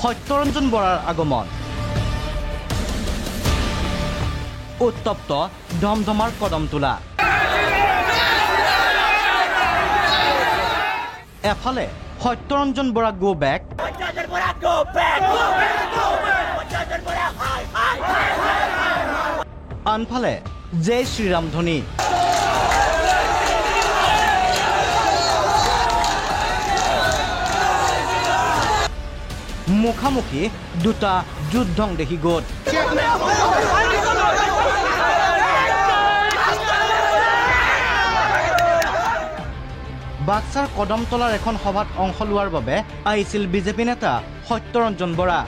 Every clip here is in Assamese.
সত্যৰঞ্জন বৰাৰ আগমন উত্তপ্ত ধমধমাৰ কদম তোলা এফালে সত্যৰঞ্জন বৰা গো বেক আনফালে জয় শ্ৰীৰাম ধ্বনি মুখামুখি দুটা যুদ্ধং দেখি গোট বাক্সাৰ কদমতলাৰ এখন সভাত অংশ লোৱাৰ বাবে আহিছিল বিজেপি নেতা সত্যৰঞ্জন বৰা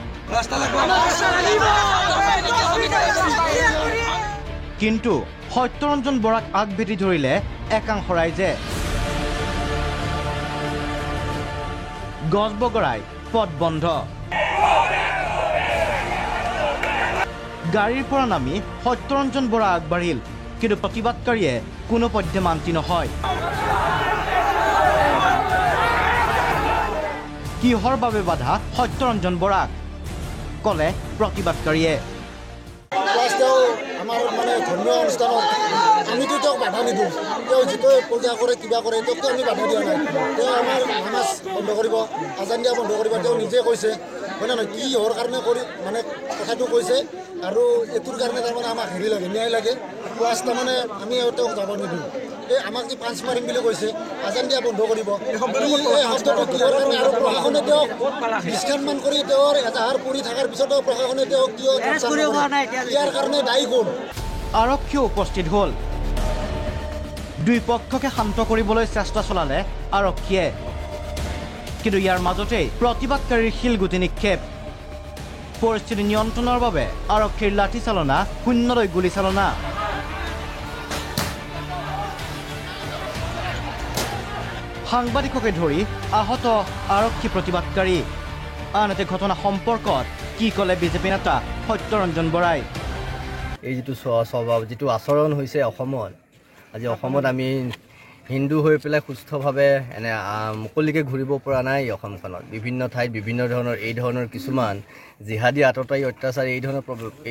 কিন্তু সত্যৰঞ্জন বৰাক আগভেটি ধৰিলে একাংশ ৰাইজে গছবগৰাই পথ বন্ধ গাড়ীৰ পৰা নামি সত্যৰঞ্জন বৰা আগবাঢ়িল কিন্তু প্ৰতিবাদকাৰীয়ে কোনো পধ্যে মান্তি নহয় কিহৰ বাবে বাধা সত্যৰঞ্জন বৰাক কলে প্ৰতিবাদকাৰীয়ে আমাৰ মানে ধৰ্মীয় অনুষ্ঠানত আমিতো তেওঁক বাধা নিদিওঁ তেওঁ যিটো পূজা কৰে কিবা কৰে তেওঁকতো আমি বাধা দিয়া নাই তেওঁ আমাৰ নামাজ বন্ধ কৰিব আজান দিয়া বন্ধ কৰিব তেওঁ নিজে কৈছে হয় নে নহয় কি হোৱাৰ কাৰণে কৰি মানে কথাটো কৈছে আৰু এইটোৰ কাৰণে তাৰমানে আমাক হেৰি লাগে ন্যায় লাগে প্লাছ তাৰমানে আমি তেওঁক যাব নিদিওঁ এই আমাক যি পাঁচ মাৰিম বুলি কৈছে আজান দিয়া বন্ধ কৰিব এই শব্দটো কিহৰ কাৰণে আৰু প্ৰশাসনে তেওঁক ডিছকাউণ্টমান কৰি তেওঁৰ এজাহাৰ পৰি থকাৰ পিছতো প্ৰশাসনে তেওঁক কিয় ইয়াৰ কাৰণে দায়ী কোন আৰক্ষী উপস্থিত হ'ল দুই পক্ষকে শান্ত কৰিবলৈ চেষ্টা চলালে আৰক্ষীয়ে কিন্তু ইয়াৰ মাজতেই প্ৰতিবাদকাৰীৰ শিলগুটি নিক্ষেপ পৰিস্থিতি নিয়ন্ত্ৰণৰ বাবে আৰক্ষীৰ লাঠি চালনা শূন্যলৈ গুলী চালনা সাংবাদিককে ধৰি আহত আৰক্ষী প্ৰতিবাদকাৰী আনহাতে ঘটনা সম্পৰ্কত কি ক'লে বিজেপি নেতা সত্যৰঞ্জন বৰাই এই যিটো স্বভাৱ যিটো আচৰণ হৈছে অসমত আজি অসমত আমি হিন্দু হৈ পেলাই সুস্থভাৱে এনে মুকলিকৈ ঘূৰিব পৰা নাই অসমখনত বিভিন্ন ঠাইত বিভিন্ন ধৰণৰ এই ধৰণৰ কিছুমান জিহাদী আততায়ী অত্যাচাৰ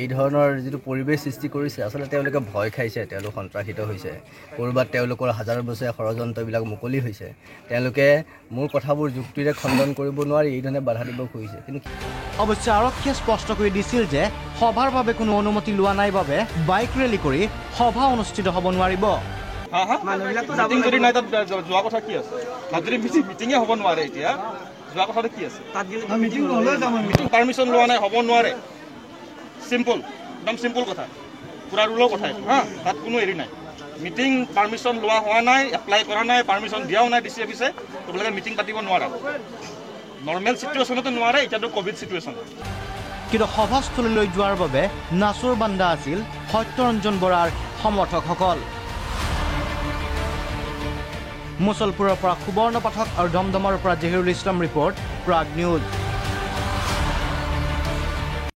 এই ধৰণৰ যিটো পৰিৱেশ সৃষ্টি কৰিছে আচলতে তেওঁলোকে ভয় খাইছে তেওঁলোক সন্ত্ৰাসিত হৈছে ক'ৰবাত তেওঁলোকৰ হাজাৰ বছৰীয়া ষড়যন্ত্ৰবিলাক মুকলি হৈছে তেওঁলোকে মোৰ কথাবোৰ যুক্তিৰে খণ্ডন কৰিব নোৱাৰি এই ধৰণে বাধা দিব খুজিছে কিন্তু অৱশ্যে আৰক্ষীয়ে স্পষ্ট কৰি দিছিল যে সভাৰ বাবে কোনো অনুমতি লোৱা নাই বাবে বাইক ৰেলী কৰি সভা অনুষ্ঠিত হ'ব নোৱাৰিব মিটিং যদি নাই তাত যোৱা কথা কি আছে তাত যদি মিটিঙে হ'ব নোৱাৰে এতিয়া যোৱা কথাটো কি আছে মিটিং পাৰ্মিশ্যন লোৱা নাই হ'ব নোৱাৰে চিম্পল একদম চিম্পল কথা পুৰা ৰুলৰ কথা তাত কোনো হেৰি নাই মিটিং পাৰ্মিশ্যন লোৱা হোৱা নাই এপ্লাই কৰা নাই পাৰ্মিশ্যন দিয়াও নাই ডিচি অফিচে তোমালোকে মিটিং পাতিব নোৱাৰা নৰ্মেল চিটুৱেশ্যনতো নোৱাৰে এতিয়াতো ক'ভিড চিটুৱেশ্যন কিন্তু সভাস্থলীলৈ যোৱাৰ বাবে নাচুৰ বান্দা আছিল সত্যৰঞ্জন বৰাৰ সমৰ্থকসকল মুছলপুৰৰ পৰা সুবৰ্ণ পাঠক আৰু দমদমৰ পৰা জহিৰুল ইছলাম ৰিপৰ্ট প্ৰাগ নিউজ